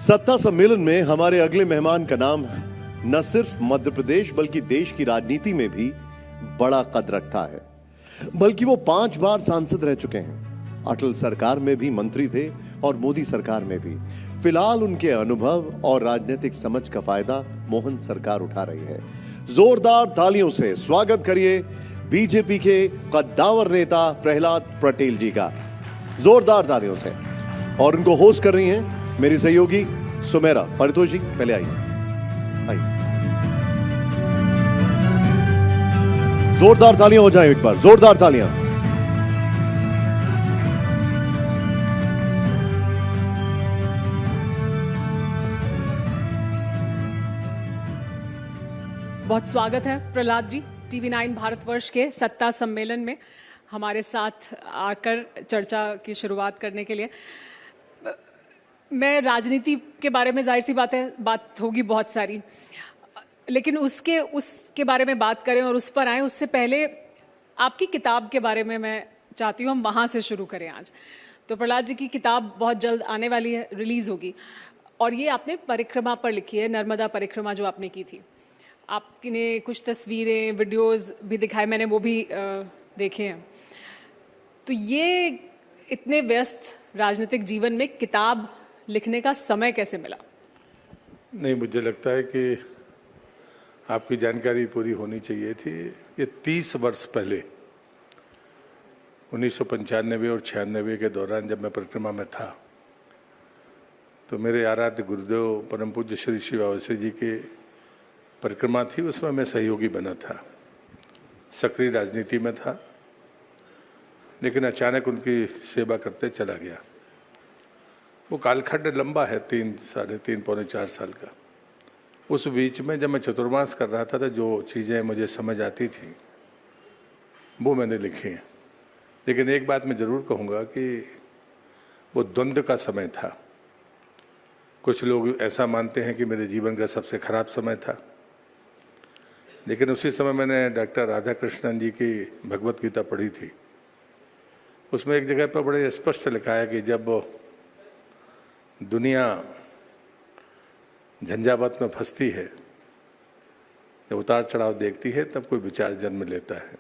सत्ता सम्मेलन में हमारे अगले मेहमान का नाम न सिर्फ मध्य प्रदेश बल्कि देश की राजनीति में भी बड़ा कद रखता है। बल्कि वो 5 बार सांसद रह चुके हैं। अटल सरकार में भी मंत्री थे और मोदी सरकार में भी। फिलहाल उनके अनुभव और राजनीतिक समझ का फायदा मोहन सरकार उठा रही है। जोरदार तालियों से स्वागत करिए बीजेपी के कद्दावर नेता प्रहलाद पटेल जी का। जोरदार तालियों से। और उनको होस्ट कर रही हैं मेरी सहयोगी सुमेरा परितोष जी। पहले आइए। जोरदार तालियां हो जाए एक बार, जोरदार तालियां। बहुत स्वागत है प्रहलाद जी टीवी 9 भारतवर्ष के सत्ता सम्मेलन में हमारे साथ आकर चर्चा की शुरुआत करने के लिए। मैं राजनीति के बारे में जाहिर सी बात होगी बहुत सारी, लेकिन उसके बारे में बात करें और उस पर आए उससे पहले आपकी किताब के बारे में मैं चाहती हूँ हम वहाँ से शुरू करें आज। तो प्रहलाद जी की किताब बहुत जल्द आने वाली है, रिलीज होगी, और ये आपने परिक्रमा पर लिखी है, नर्मदा परिक्रमा जो आपने की थी। आपने कुछ तस्वीरें वीडियोस भी दिखाए, मैंने वो भी देखे हैं। तो ये इतने व्यस्त राजनीतिक जीवन में किताब लिखने का समय कैसे मिला? नहीं, मुझे लगता है कि आपकी जानकारी पूरी होनी चाहिए थी। ये 30 वर्ष पहले 1995 और 96 के दौरान जब मैं परिक्रमा में था, तो मेरे आराध्य गुरुदेव परम पूज्य श्री श्री अवस्थी जी की परिक्रमा थी, उसमें मैं सहयोगी बना था। सक्रिय राजनीति में था, लेकिन अचानक उनकी सेवा करते चला गया। वो कालखंड लंबा है, 3, साढ़े 3, पौने 4 साल का। उस बीच में जब मैं चतुर्मास कर रहा था तो जो चीज़ें मुझे समझ आती थी वो मैंने लिखी हैं। लेकिन एक बात मैं ज़रूर कहूँगा कि वो द्वंद्व का समय था। कुछ लोग ऐसा मानते हैं कि मेरे जीवन का सबसे खराब समय था, लेकिन उसी समय मैंने डॉक्टर राधा कृष्णन जी की भगवत गीता पढ़ी थी। उसमें एक जगह पर बड़े स्पष्ट लिखा है कि जब दुनिया झंझावात में फंसती है, जब उतार चढ़ाव देखती है, तब कोई विचार जन्म लेता है।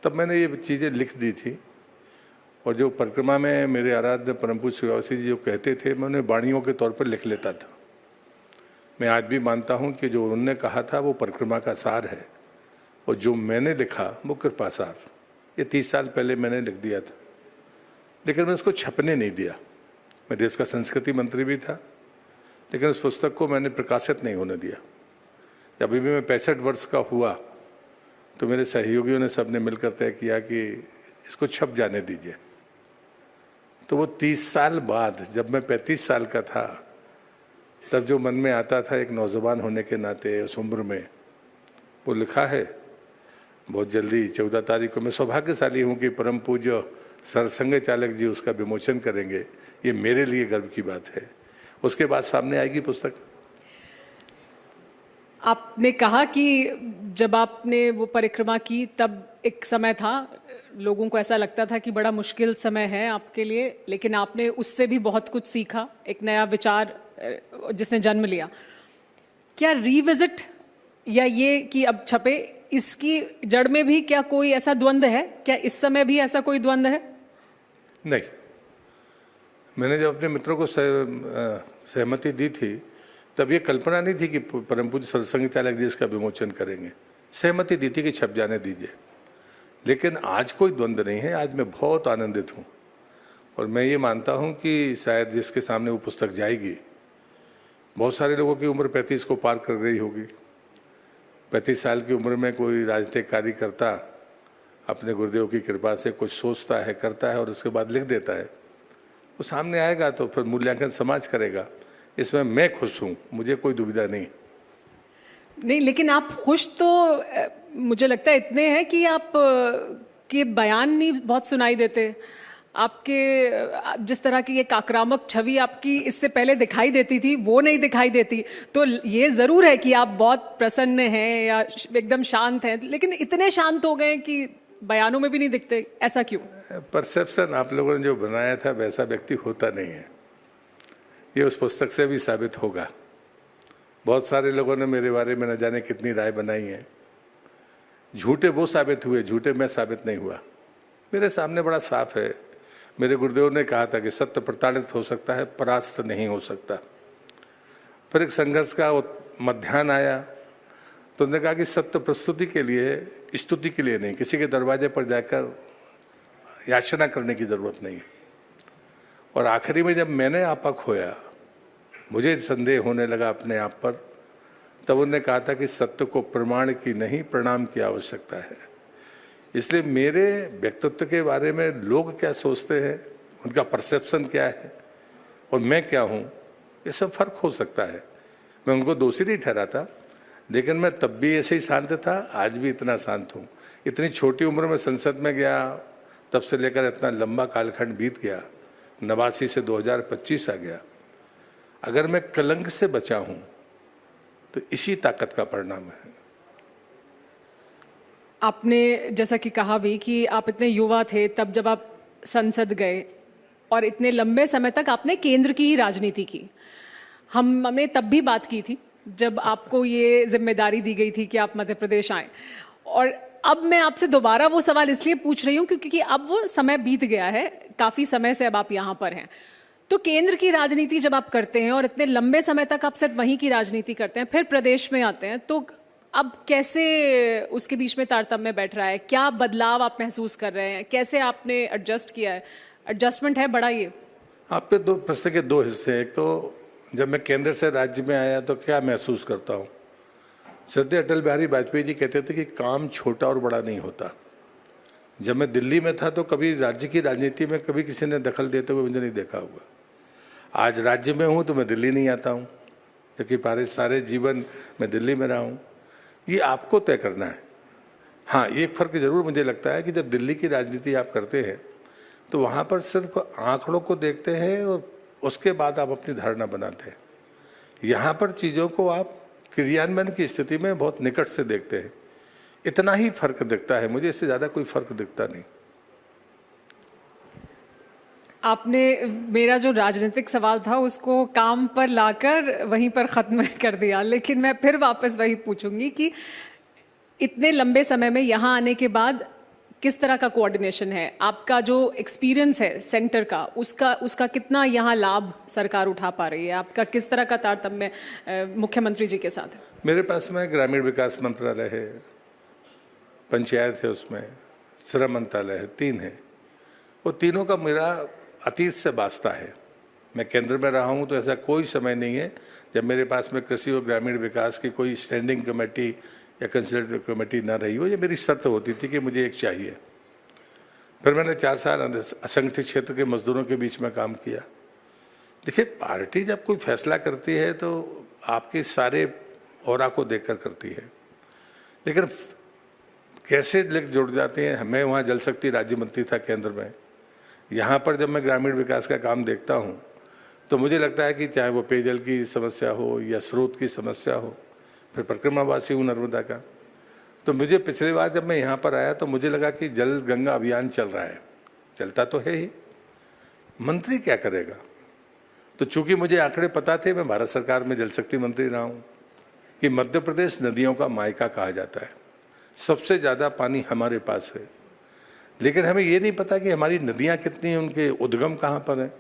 तब मैंने ये चीज़ें लिख दी थी। और जो परिक्रमा में मेरे आराध्य परम पूज्य श्री अवस्थी जी जो कहते थे, मैं उन्हें वाणियों के तौर पर लिख लेता था। मैं आज भी मानता हूँ कि जो उन्होंने कहा था वो परिक्रमा का सार है, और जो मैंने लिखा वो कृपा सार। ये 30 साल पहले मैंने लिख दिया था, लेकिन मैं उसको छपने नहीं दिया। मैं देश का संस्कृति मंत्री भी था, लेकिन उस पुस्तक को मैंने प्रकाशित नहीं होने दिया। जब भी मैं 65 वर्ष का हुआ तो मेरे सहयोगियों ने सबने मिलकर तय किया कि इसको छप जाने दीजिए। तो वो 30 साल बाद जब मैं 35 साल का था, तब जो मन में आता था एक नौजवान होने के नाते उस उम्र में, वो लिखा है। बहुत जल्दी 14 तारीख को मैं सौभाग्यशाली हूँ कि परम पूज्य सरसंघ चालक जी उसका विमोचन करेंगे। ये मेरे लिए गर्व की बात है। उसके बाद सामने आएगी पुस्तक। आपने कहा कि जब आपने वो परिक्रमा की तब एक समय था, लोगों को ऐसा लगता था कि बड़ा मुश्किल समय है आपके लिए, लेकिन आपने उससे भी बहुत कुछ सीखा, एक नया विचार जिसने जन्म लिया। क्या रिविजिट या ये कि अब छपे, इसकी जड़ में भी क्या कोई ऐसा द्वंद्व है? क्या इस समय भी ऐसा कोई द्वंद्व है? नहीं, मैंने जब अपने मित्रों को सहमति दी थी, तब ये कल्पना नहीं थी कि परम पूज्य सरसंघ चालक जी इसका विमोचन करेंगे। सहमति दी थी कि छप जाने दीजिए। लेकिन आज कोई द्वंद्व नहीं है। आज मैं बहुत आनंदित हूँ, और मैं ये मानता हूँ कि शायद जिसके सामने वो पुस्तक जाएगी, बहुत सारे लोगों की उम्र 35 को पार कर गई होगी। 35 साल की उम्र में कोई राजनीतिक कार्यकर्ता अपने गुरुदेव की कृपा से कुछ सोचता है, करता है, और उसके बाद लिख देता है। वो सामने आएगा तो फिर मूल्यांकन समाज करेगा। इसमें मैं खुश हूँ, मुझे कोई दुविधा नहीं। नहीं, लेकिन आप खुश तो मुझे लगता है इतने हैं कि आप के बयान नहीं बहुत सुनाई देते। आपके जिस तरह की एक आक्रामक छवि आपकी इससे पहले दिखाई देती थी, वो नहीं दिखाई देती। तो ये जरूर है कि आप बहुत प्रसन्न हैं या एकदम शांत हैं, लेकिन इतने शांत हो गए कि बयानों में भी नहीं दिखते। ऐसा क्यों? परसेप्शन आप लोगों ने जो बनाया था वैसा व्यक्ति होता नहीं है। ये उस पुस्तक से भी साबित होगा। बहुत सारे लोगों ने मेरे बारे में न जाने कितनी राय बनाई है। झूठे वो साबित हुए, झूठे मैं साबित नहीं हुआ। मेरे सामने बड़ा साफ है। मेरे गुरुदेव ने कहा था कि सत्य प्रताड़ित हो सकता है, परास्त नहीं हो सकता। फिर एक संघर्ष का मध्याह्न आया तो उन्होंने कहा कि सत्य प्रस्तुति के लिए, स्तुति के लिए नहीं, किसी के दरवाजे पर जाकर याचना करने की जरूरत नहीं है। और आखिरी में जब मैंने आपा खोया, मुझे संदेह होने लगा अपने आप पर, तब उन्होंने कहा था कि सत्य को प्रमाण की नहीं, प्रणाम की आवश्यकता है। इसलिए मेरे व्यक्तित्व के बारे में लोग क्या सोचते हैं, उनका परसेप्शन क्या है और मैं क्या हूँ, ये सब फर्क हो सकता है। मैं उनको दोषी नहीं ठहराता, लेकिन मैं तब भी ऐसे ही शांत था, आज भी इतना शांत हूँ। इतनी छोटी उम्र में संसद में गया, तब से लेकर इतना लंबा कालखंड बीत गया, 89 से 2025 आ गया। अगर मैं कलंक से बचा हूं तो इसी ताकत का परिणाम है। आपने जैसा कि कहा भी कि आप इतने युवा थे तब जब आप संसद गए, और इतने लंबे समय तक आपने केंद्र की ही राजनीति की। हमने तब भी बात की थी जब आपको ये जिम्मेदारी दी गई थी कि आप मध्य प्रदेश आए। और अब मैं आपसे दोबारा वो सवाल इसलिए पूछ रही हूँ क्योंकि अब वो समय बीत गया है, काफी समय से अब आप यहाँ पर हैं। तो केंद्र की राजनीति जब आप करते हैं और इतने लंबे समय तक आप सिर्फ वहीं की राजनीति करते हैं, फिर प्रदेश में आते हैं, तो अब कैसे उसके बीच में तारतम्य बैठ रहा है? क्या बदलाव आप महसूस कर रहे हैं? कैसे आपने एडजस्ट किया है? एडजस्टमेंट है बड़ा ये? आपके दो प्रश्न के दो हिस्से हैं। एक तो जब मैं केंद्र से राज्य में आया तो क्या महसूस करता हूँ। श्रद्धेय अटल बिहारी वाजपेयी जी कहते थे कि काम छोटा और बड़ा नहीं होता। जब मैं दिल्ली में था तो कभी राज्य की राजनीति में कभी किसी ने दखल देते हुए मुझे नहीं देखा होगा। आज राज्य में हूँ तो मैं दिल्ली नहीं आता हूँ, क्योंकि सारे जीवन मैं दिल्ली में रहा हूँ। ये आपको तय करना है। हाँ, एक फर्क जरूर मुझे लगता है कि जब दिल्ली की राजनीति आप करते हैं तो वहाँ पर सिर्फ आंकड़ों को देखते हैं और उसके बाद आप अपनी धारणा बनाते हैं। यहाँ पर चीज़ों को आप क्रियान्वयन की स्थिति में बहुत निकट से देखते हैं। इतना ही फर्क दिखता है मुझे, इससे ज्यादा कोई फर्क दिखता नहीं। आपने मेरा जो राजनीतिक सवाल था उसको काम पर लाकर वहीं पर खत्म कर दिया, लेकिन मैं फिर वापस वही पूछूंगी कि इतने लंबे समय में यहाँ आने के बाद किस तरह का कोऑर्डिनेशन है? आपका जो एक्सपीरियंस है सेंटर का, उसका कितना यहाँ लाभ सरकार उठा पा रही है? आपका किस तरह का तारतम्य मुख्यमंत्री जी के साथ है? मेरे पास में ग्रामीण विकास मंत्रालय है, पंचायत है, उसमें श्रम मंत्रालय है, 3 है। वो तीनों का मेरा अतीत से वास्ता है। मैं केंद्र में रहा हूँ तो ऐसा कोई समय नहीं है जब मेरे पास में कृषि और ग्रामीण विकास की कोई स्टैंडिंग कमेटी या कंसल्टेटिव कमेटी ना रही हो। ये मेरी शर्त होती थी कि मुझे एक चाहिए। फिर मैंने 4 साल असंगठित क्षेत्र के मजदूरों के बीच में काम किया। देखिए, पार्टी जब कोई फैसला करती है तो आपके सारे औरा को देखकर करती है, लेकिन कैसे लिंक जुड़ जाते हैं। मैं वहाँ जल शक्ति राज्य मंत्री था केंद्र में। यहाँ पर जब मैं ग्रामीण विकास का काम देखता हूँ तो मुझे लगता है कि चाहे वो पेयजल की समस्या हो या स्रोत की समस्या हो, फिर परिक्रमावासी हूँ नर्मदा का, तो मुझे पिछली बार जब मैं यहाँ पर आया तो मुझे लगा कि जल गंगा अभियान चल रहा है। चलता तो है ही, मंत्री क्या करेगा? तो चूंकि मुझे आंकड़े पता थे, मैं भारत सरकार में जल शक्ति मंत्री रहा हूँ, कि मध्य प्रदेश नदियों का मायका कहा जाता है। सबसे ज़्यादा पानी हमारे पास है, लेकिन हमें ये नहीं पता कि हमारी नदियाँ कितनी हैं, उनके उद्गम कहाँ पर हैं।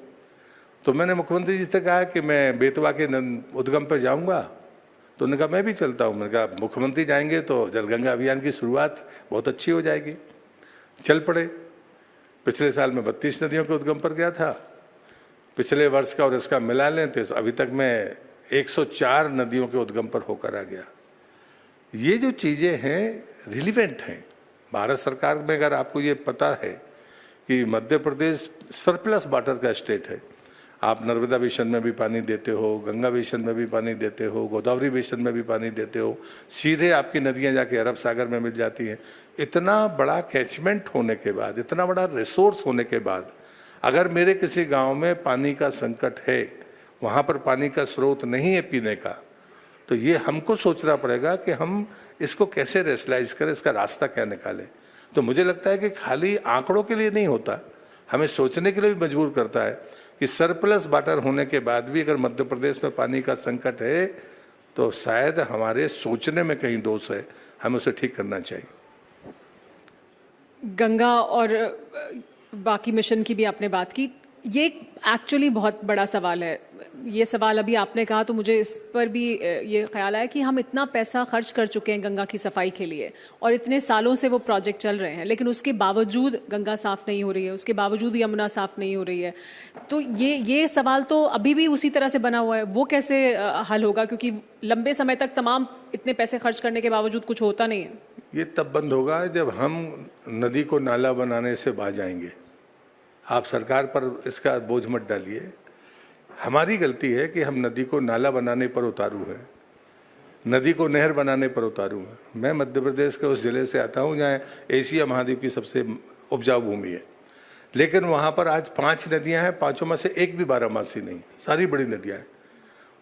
तो मैंने मुख्यमंत्री जी से कहा कि मैं बेतवा के उद्गम पर जाऊँगा, तो उन्होंने कहा मैं भी चलता हूँ। मैंने कहा मुख्यमंत्री जाएंगे तो जलगंगा अभियान की शुरुआत बहुत अच्छी हो जाएगी। चल पड़े। पिछले साल मैं 32 नदियों के उद्गम पर गया था। पिछले वर्ष का और इसका मिला लें तो अभी तक मैं 104 नदियों के उद्गम पर होकर आ गया। ये जो चीज़ें हैं रिलीवेंट हैं। भारत सरकार में अगर आपको ये पता है कि मध्य प्रदेश सरप्लस वाटर का स्टेट है, आप नर्मदा बेसिन में भी पानी देते हो, गंगा बेसिन में भी पानी देते हो, गोदावरी बेसिन में भी पानी देते हो, सीधे आपकी नदियां जाके अरब सागर में मिल जाती हैं। इतना बड़ा कैचमेंट होने के बाद, इतना बड़ा रिसोर्स होने के बाद, अगर मेरे किसी गांव में पानी का संकट है, वहां पर पानी का स्रोत नहीं है पीने का, तो ये हमको सोचना पड़ेगा कि हम इसको कैसे रेशनलाइज करें, इसका रास्ता क्या निकालें। तो मुझे लगता है कि खाली आंकड़ों के लिए नहीं होता, हमें सोचने के लिए भी मजबूर करता है कि कि सरप्लस वाटर होने के बाद भी अगर मध्य प्रदेश में पानी का संकट है तो शायद हमारे सोचने में कहीं दोष है, हमें उसे ठीक करना चाहिए। गंगा और बाकी मिशन की भी आपने बात की, ये एक्चुअली बहुत बड़ा सवाल है। ये सवाल अभी आपने कहा तो मुझे इस पर भी ये ख्याल आया कि हम इतना पैसा खर्च कर चुके हैं गंगा की सफाई के लिए और इतने सालों से वो प्रोजेक्ट चल रहे हैं, लेकिन उसके बावजूद गंगा साफ नहीं हो रही है, उसके बावजूद यमुना साफ नहीं हो रही है। तो ये सवाल तो अभी भी उसी तरह से बना हुआ है, वो कैसे हल होगा? क्योंकि लंबे समय तक तमाम इतने पैसे खर्च करने के बावजूद कुछ होता नहीं है। ये तब बंद होगा जब हम नदी को नाला बनाने से बाज आएंगे। आप सरकार पर इसका बोझ मत डालिए। हमारी गलती है कि हम नदी को नाला बनाने पर उतारू है, नदी को नहर बनाने पर उतारू है। मैं मध्य प्रदेश के उस जिले से आता हूँ जहाँ एशिया महाद्वीप की सबसे उपजाऊ भूमि है, लेकिन वहाँ पर आज 5 नदियाँ हैं, 5 में से एक भी बारहमासी नहीं, सारी बड़ी नदियाँ हैं।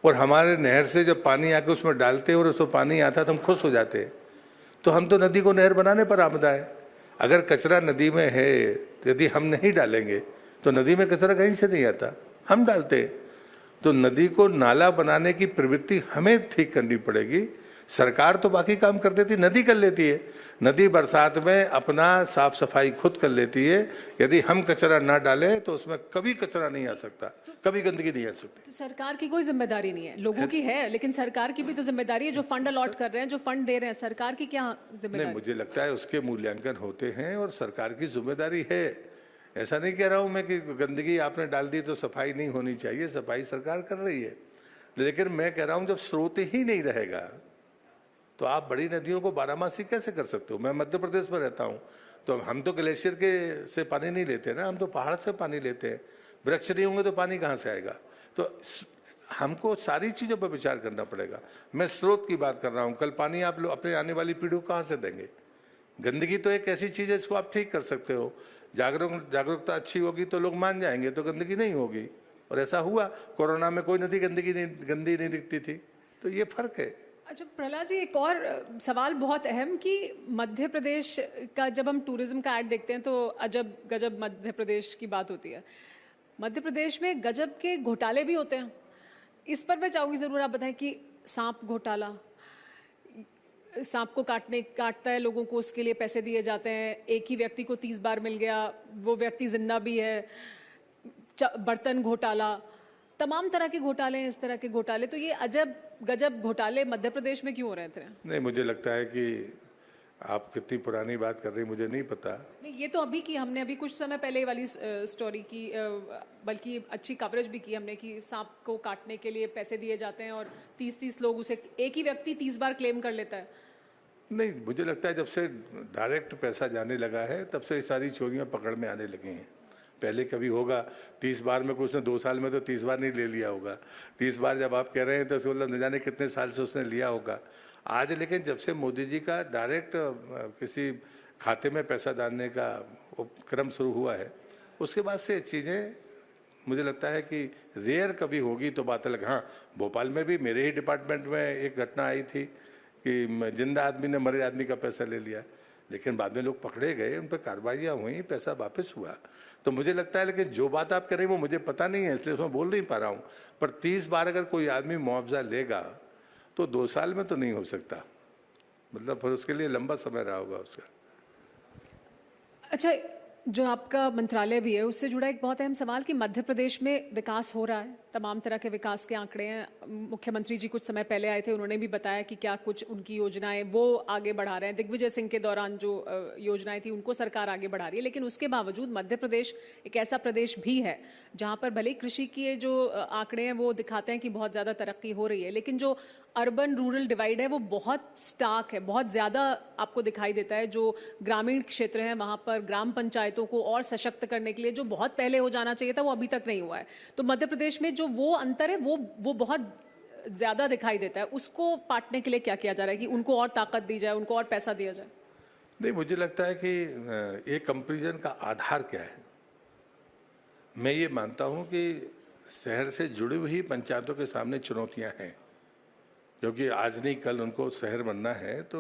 और हमारे नहर से जब पानी आके उसमें डालते हैं और उसमें पानी आता है तो हम खुश हो जाते हैं। तो हम तो नदी को नहर बनाने पर आमदा है। अगर कचरा नदी में है, यदि हम नहीं डालेंगे तो नदी में कचरा कहीं से नहीं आता, हम डालते हैं। तो नदी को नाला बनाने की प्रवृत्ति हमें ठीक करनी पड़ेगी। सरकार तो बाकी काम कर देती, नदी कर लेती है। नदी बरसात में अपना साफ सफाई खुद कर लेती है। यदि हम कचरा ना डालें तो उसमें कभी कचरा नहीं आ सकता, कभी गंदगी नहीं आ सकती। तो सरकार की कोई जिम्मेदारी नहीं है, लोगों की है, लेकिन सरकार की भी तो जिम्मेदारी है। जो फंड अलॉट कर रहे हैं, जो फंड दे रहे हैं, सरकार की क्या जिम्मेदारी? नहीं, मुझे लगता है उसके मूल्यांकन होते हैं और सरकार की जिम्मेदारी है। ऐसा नहीं कह रहा हूं मैं कि गंदगी आपने डाल दी तो सफाई नहीं होनी चाहिए, सफाई सरकार कर रही है। लेकिन मैं कह रहा हूं जब स्रोत ही नहीं रहेगा तो आप बड़ी नदियों को बारहमासी कैसे कर सकते हो? मैं मध्य प्रदेश में रहता हूं, तो हम तो ग्लेशियर के से पानी नहीं लेते ना, हम तो पहाड़ से पानी लेते हैं। वृक्ष नहीं होंगे तो पानी कहाँ से आएगा? तो हमको सारी चीजों पर विचार करना पड़ेगा। मैं स्रोत की बात कर रहा हूँ। कल पानी आप लोग अपने आने वाली पीढ़ी को कहाँ से देंगे? गंदगी तो एक ऐसी चीज है जिसको आप ठीक कर सकते हो। जागरूकता अच्छी होगी तो लोग मान जाएंगे, तो गंदगी नहीं होगी। और ऐसा हुआ, कोरोना में कोई नदी गंदी नहीं दिखती थी। तो ये फर्क है। अच्छा प्रहलाद जी, एक और सवाल बहुत अहम कि मध्य प्रदेश का जब हम टूरिज्म का ऐड देखते हैं तो अजब गजब मध्य प्रदेश की बात होती है। मध्य प्रदेश में गजब के घोटाले भी होते हैं। इस पर मैं चाहूंगी जरूर आप बताएं कि सांप घोटाला, सांप को काटता है लोगों को, उसके लिए पैसे दिए जाते हैं। एक ही व्यक्ति को 30 बार मिल गया, वो व्यक्ति जिंदा भी है। बर्तन घोटाला, तमाम तरह के घोटाले हैं, इस तरह के घोटाले। तो ये अजब गजब घोटाले मध्य प्रदेश में क्यों हो रहे थे? नहीं, मुझे लगता है कि आप कितनी पुरानी बात कर रही मुझे नहीं पता। नहीं, ये तो अभी की, हमने अभी कुछ समय पहले वाली स्टोरी की, बल्कि अच्छी कवरेज भी की हमने कि सांप को काटने के लिए पैसे दिए जाते हैं और 30-30 लोग उसे, एक ही व्यक्ति 30 बार क्लेम कर लेता है। नहीं, मुझे लगता है जब से डायरेक्ट पैसा जाने लगा है तब से ये सारी चोरियां पकड़ में आने लगी हैं। पहले कभी होगा 30 बार में, कुछ ने 2 साल में तो 30 बार नहीं ले लिया होगा। 30 बार जब आप कह रहे हैं तो मतलब न जाने कितने साल से उसने लिया होगा आज। लेकिन जब से मोदी जी का डायरेक्ट किसी खाते में पैसा डालने का क्रम शुरू हुआ है, उसके बाद से चीज़ें मुझे लगता है कि रेयर कभी होगी तो बात अलग। हाँ, भोपाल में भी मेरे ही डिपार्टमेंट में एक घटना आई थी कि जिंदा आदमी ने मरे आदमी का पैसा ले लिया, लेकिन बाद में लोग पकड़े गए, उन पर कार्रवाइयाँ हुई, पैसा वापस हुआ। तो मुझे लगता है, लेकिन जो बात आप कह रहे हैं वो मुझे पता नहीं है, इसलिए उसमें बोल नहीं पा रहा हूँ। पर 30 बार अगर कोई आदमी मुआवजा लेगा तो 2 साल में तो नहीं हो सकता, मतलब फिर उसके लिए लंबा समय रहा होगा उसका। अच्छा, जो आपका मंत्रालय भी है उससे जुड़ा एक बहुत अहम सवाल कि मध्य प्रदेश में विकास हो रहा है, तमाम तरह के विकास के आंकड़े हैं। मुख्यमंत्री जी कुछ समय पहले आए थे, उन्होंने भी बताया कि क्या कुछ उनकी योजनाएं वो आगे बढ़ा रहे हैं। दिग्विजय सिंह के दौरान जो योजनाएं थी उनको सरकार आगे बढ़ा रही है, लेकिन उसके बावजूद मध्य प्रदेश एक ऐसा प्रदेश भी है जहां पर भले कृषि के जो आंकड़े हैं वो दिखाते हैं कि बहुत ज़्यादा तरक्की हो रही है, लेकिन जो अर्बन रूरल डिवाइड है वो बहुत स्टार्क है, बहुत ज़्यादा आपको दिखाई देता है। जो ग्रामीण क्षेत्र हैं वहाँ पर ग्राम पंचायतों को और सशक्त करने के लिए जो बहुत पहले हो जाना चाहिए था वो अभी तक नहीं हुआ है। तो मध्य प्रदेश में जो वो अंतर है वो बहुत ज़्यादा दिखाई देता है। उसको पाटने के लिए क्या किया जा रहा है कि उनको और ताकत दी जाए, उनको और पैसा दिया जाए? नहीं, मुझे लगता है कि एक कंपैरिजन का आधार क्या है। मैं ये मानता हूँ कि शहर से जुड़ी हुई पंचायतों के सामने चुनौतियाँ हैं, क्योंकि आज नहीं कल उनको शहर बनना है, तो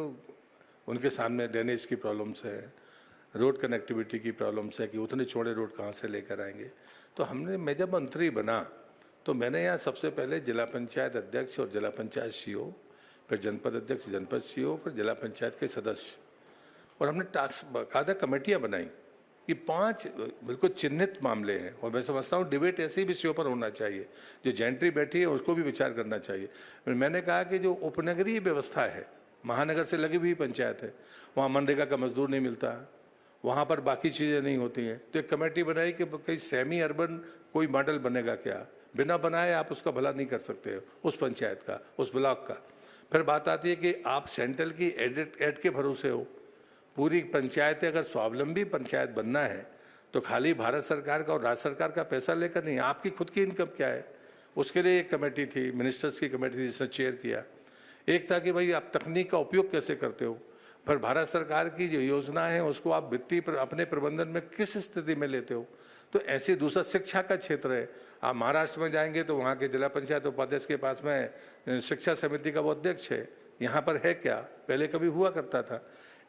उनके सामने ड्रेनेज की प्रॉब्लम्स है, रोड कनेक्टिविटी की प्रॉब्लम्स है कि उतने चौड़े रोड कहाँ से लेकर आएंगे। तो मैं जब मंत्री बना तो मैंने यहाँ सबसे पहले जिला पंचायत अध्यक्ष और जिला पंचायत सीओ, फिर जनपद अध्यक्ष, जनपद सीओ, फिर जिला पंचायत के सदस्य, और हमने टास्क बाकायदा कमेटियां बनाई कि 5 बिल्कुल चिन्हित मामले हैं। और मैं समझता हूँ डिबेट ऐसे विषयों पर होना चाहिए, जो जेंट्री बैठी है उसको भी विचार करना चाहिए। मैंने कहा कि जो उपनगरीय व्यवस्था है, महानगर से लगी हुई पंचायत है, वहाँ मनरेगा का मजदूर नहीं मिलता, वहाँ पर बाकी चीज़ें नहीं होती हैं, तो एक कमेटी बनाई कि कहीं सेमी अर्बन कोई मॉडल बनेगा क्या, बिना बनाए आप उसका भला नहीं कर सकते उस पंचायत का, उस ब्लॉक का। फिर बात आती है कि आप सेंट्रल की एड के भरोसे हो, पूरी पंचायतें अगर स्वावलंबी पंचायत बनना है तो खाली भारत सरकार का और राज्य सरकार का पैसा लेकर नहीं, आपकी खुद की इनकम क्या है, उसके लिए एक कमेटी थी, मिनिस्टर्स की कमेटी थी जिसने चेयर किया। एक था कि भाई आप तकनीक का उपयोग कैसे करते हो, फिर भारत सरकार की जो योजना है उसको आप वित्तीय अपने प्रबंधन में किस स्थिति में लेते हो। तो ऐसे दूसरा शिक्षा का क्षेत्र है, आप महाराष्ट्र में जाएंगे तो वहाँ के जिला पंचायत उपाध्यक्ष के पास में शिक्षा समिति का वो अध्यक्ष है, यहाँ पर है क्या, पहले कभी हुआ करता था।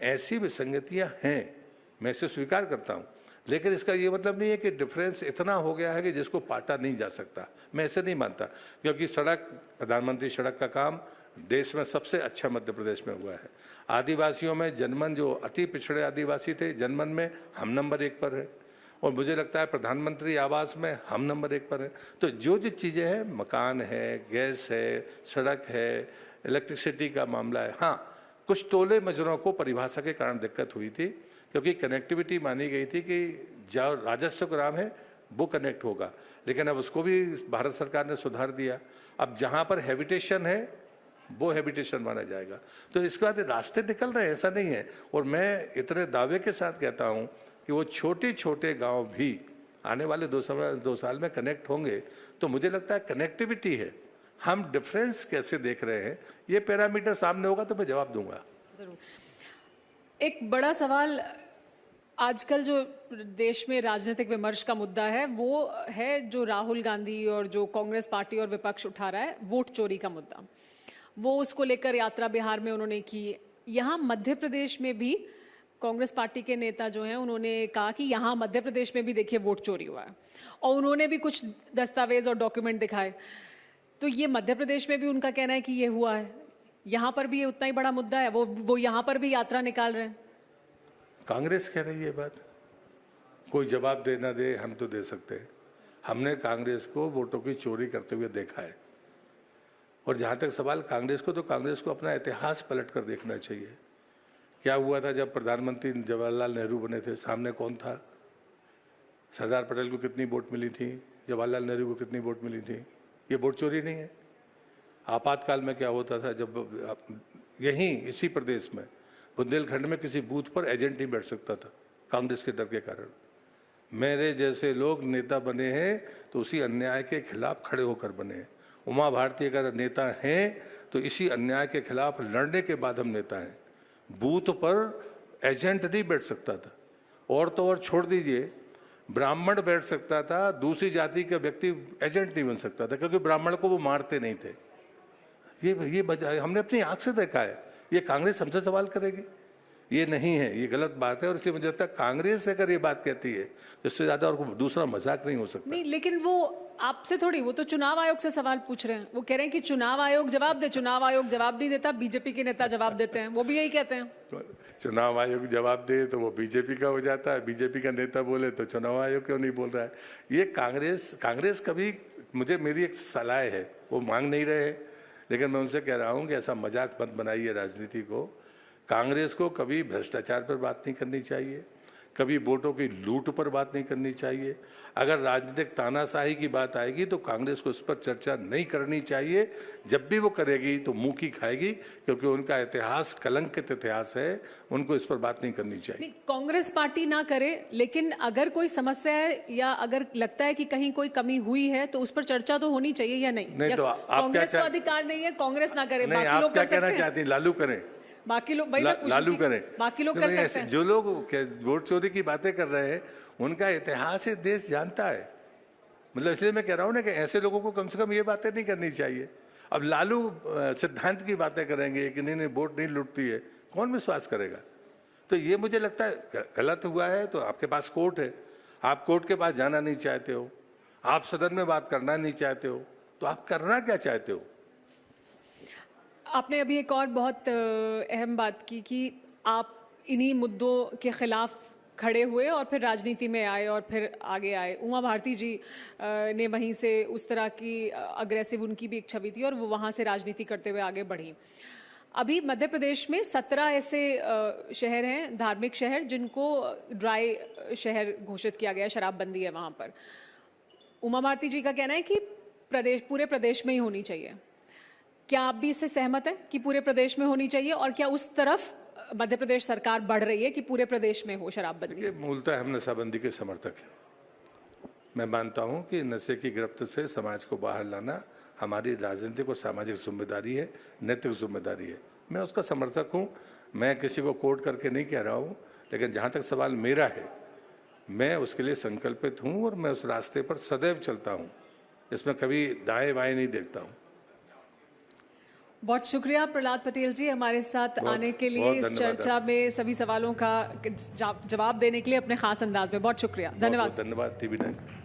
ऐसी विसंगतियाँ हैं, मैं इसे स्वीकार करता हूँ, लेकिन इसका ये मतलब नहीं है कि डिफरेंस इतना हो गया है कि जिसको पाटा नहीं जा सकता। मैं ऐसे नहीं मानता, क्योंकि सड़क, प्रधानमंत्री सड़क का काम देश में सबसे अच्छा मध्य प्रदेश में हुआ है। आदिवासियों में जनमन, जो अति पिछड़े आदिवासी थे, जनमन में हम नंबर 1 पर है, और मुझे लगता है प्रधानमंत्री आवास में हम नंबर 1 पर है। तो जो चीज़ें हैं, मकान है, गैस है, सड़क है, इलेक्ट्रिसिटी का मामला है, हाँ कुछ टोले मजरों को परिभाषा के कारण दिक्कत हुई थी, क्योंकि कनेक्टिविटी मानी गई थी कि जो राजस्व ग्राम है वो कनेक्ट होगा, लेकिन अब उसको भी भारत सरकार ने सुधार दिया। अब जहाँ पर हैबिटेशन है वो हैबिटेशन माना जाएगा। तो इसके बाद रास्ते निकल रहे हैं, ऐसा नहीं है। और मैं इतने दावे के साथ कहता हूँ कि वो छोटे छोटे गांव भी आने वाले 2 साल में कनेक्ट होंगे। तो मुझे लगता है कनेक्टिविटी है। हम डिफरेंस कैसे देख रहे हैं, ये पैरामीटर सामने होगा तो मैं जवाब दूंगा। जरूर। एक बड़ा सवाल आजकल जो देश में राजनीतिक विमर्श का मुद्दा है वो है जो राहुल गांधी और जो कांग्रेस पार्टी और विपक्ष उठा रहा है, वोट चोरी का मुद्दा। वो उसको लेकर यात्रा बिहार में उन्होंने की। यहाँ मध्य प्रदेश में भी कांग्रेस पार्टी के नेता जो हैं उन्होंने कहा कि यहाँ मध्य प्रदेश में भी देखिए वोट चोरी हुआ है, और उन्होंने भी कुछ दस्तावेज और डॉक्यूमेंट दिखाए। तो ये मध्य प्रदेश में भी उनका कहना है कि ये हुआ है, यहाँ पर भी ये उतना ही बड़ा मुद्दा है, वो यहाँ पर भी यात्रा निकाल रहे हैं। कांग्रेस कह रही है बात, कोई जवाब दे ना दे, हम तो दे सकते हैं। हमने कांग्रेस को वोटों की चोरी करते हुए देखा है। और जहाँ तक सवाल कांग्रेस को, तो कांग्रेस को अपना इतिहास पलट कर देखना चाहिए। क्या हुआ था जब प्रधानमंत्री जवाहरलाल नेहरू बने थे, सामने कौन था? सरदार पटेल को कितनी वोट मिली थी, जवाहरलाल नेहरू को कितनी वोट मिली थी? ये वोट चोरी नहीं है। आपातकाल में क्या होता था, जब यहीं इसी प्रदेश में बुंदेलखंड में किसी बूथ पर एजेंट नहीं बैठ सकता था कांग्रेस के डर के कारण। मेरे जैसे लोग नेता बने हैं तो उसी अन्याय के खिलाफ खड़े होकर बने हैं। उमा भारती अगर नेता हैं तो इसी अन्याय के खिलाफ लड़ने के बाद हम नेता हैं। बूथ पर एजेंट नहीं बैठ सकता था, और तो और छोड़ दीजिए, ब्राह्मण बैठ सकता था, दूसरी जाति का व्यक्ति एजेंट नहीं बन सकता था, क्योंकि ब्राह्मण को वो मारते नहीं थे। ये हमने अपनी आंख से देखा है। ये कांग्रेस हमसे सवाल करेगी? ये नहीं है, ये गलत बात है। और इसलिए मुझे लगता है कांग्रेस अगर ये बात कहती है तो इससे ज्यादा और दूसरा मजाक नहीं हो सकता। नहीं, लेकिन वो आपसे थोड़ी, वो तो चुनाव आयोग से सवाल पूछ रहे हैं। वो कह रहे हैं कि चुनाव आयोग जवाब दे, चुनाव आयोग जवाब नहीं देता, बीजेपी के नेता जवाब देते हैं, वो भी यही कहते हैं। चुनाव आयोग जवाब दे तो वो बीजेपी का हो जाता है, बीजेपी का नेता बोले तो चुनाव आयोग क्यों नहीं बोल रहा है? ये कांग्रेस कभी, मेरी एक सलाह है, वो मांग नहीं रहे, लेकिन मैं उनसे कह रहा हूँ कि ऐसा मजाक मत बनाइए राजनीति को। कांग्रेस को कभी भ्रष्टाचार पर बात नहीं करनी चाहिए, कभी वोटों की लूट पर बात नहीं करनी चाहिए। अगर राजनीतिक तानाशाही की बात आएगी तो कांग्रेस को इस पर चर्चा नहीं करनी चाहिए। जब भी वो करेगी तो मुंह की खाएगी, क्योंकि उनका इतिहास कलंकित इतिहास है, उनको इस पर बात नहीं करनी चाहिए। कांग्रेस पार्टी ना करे, लेकिन अगर कोई समस्या है या अगर लगता है कि कहीं कोई कमी हुई है तो उस पर चर्चा तो होनी चाहिए या नहीं? नहीं तो कांग्रेस को अधिकार नहीं है कांग्रेस ना करे, बाकी लोग क्या कहना चाहती हैं? लालू करें, बाकी लोग लालू करें, बाकी लोग कर सकते हैं। जो लोग वोट चोरी की बातें कर रहे हैं उनका इतिहास ये देश जानता है। मतलब इसलिए मैं कह रहा हूँ ना कि ऐसे लोगों को कम से कम ये बातें नहीं करनी चाहिए। अब लालू सिद्धांत की बातें करेंगे कि नहीं वोट नहीं लूटती है, कौन विश्वास करेगा? तो ये मुझे लगता है गलत हुआ है। तो आपके पास कोर्ट है, आप कोर्ट के पास जाना नहीं चाहते हो, आप सदन में बात करना नहीं चाहते हो तो आप करना क्या चाहते हो? आपने अभी एक और बहुत अहम बात की कि आप इन्हीं मुद्दों के खिलाफ खड़े हुए और फिर राजनीति में आए और फिर आगे आए। उमा भारती जी ने वहीं से उस तरह की अग्रेसिव उनकी भी एक छवि थी और वो वहाँ से राजनीति करते हुए आगे बढ़ी। अभी मध्य प्रदेश में 17 ऐसे शहर हैं, धार्मिक शहर, जिनको ड्राई शहर घोषित किया गया, शराबबंदी है वहाँ पर। उमा भारती जी का कहना है कि पूरे प्रदेश में ही होनी चाहिए। क्या आप भी इससे सहमत हैं कि पूरे प्रदेश में होनी चाहिए, और क्या उस तरफ मध्य प्रदेश सरकार बढ़ रही है कि पूरे प्रदेश में हो शराबबंदी? देखिए, मूलतः हम नशाबंदी के समर्थक हैं। मैं मानता हूं कि नशे की गिरफ्त से समाज को बाहर लाना हमारी राजनीतिक और सामाजिक जिम्मेदारी है, नैतिक जिम्मेदारी है। मैं उसका समर्थक हूं। मैं किसी को कोट करके नहीं कह रहा हूं, लेकिन जहां तक सवाल मेरा है, मैं उसके लिए संकल्पित हूं और मैं उस रास्ते पर सदैव चलता हूं। इसमें कभी दाएं बाएं नहीं देखता हूं। बहुत शुक्रिया प्रहलाद पटेल जी हमारे साथ आने के लिए, इस चर्चा में सभी सवालों का जवाब देने के लिए अपने खास अंदाज में। बहुत शुक्रिया, धन्यवाद। धन्यवाद टीवी 9।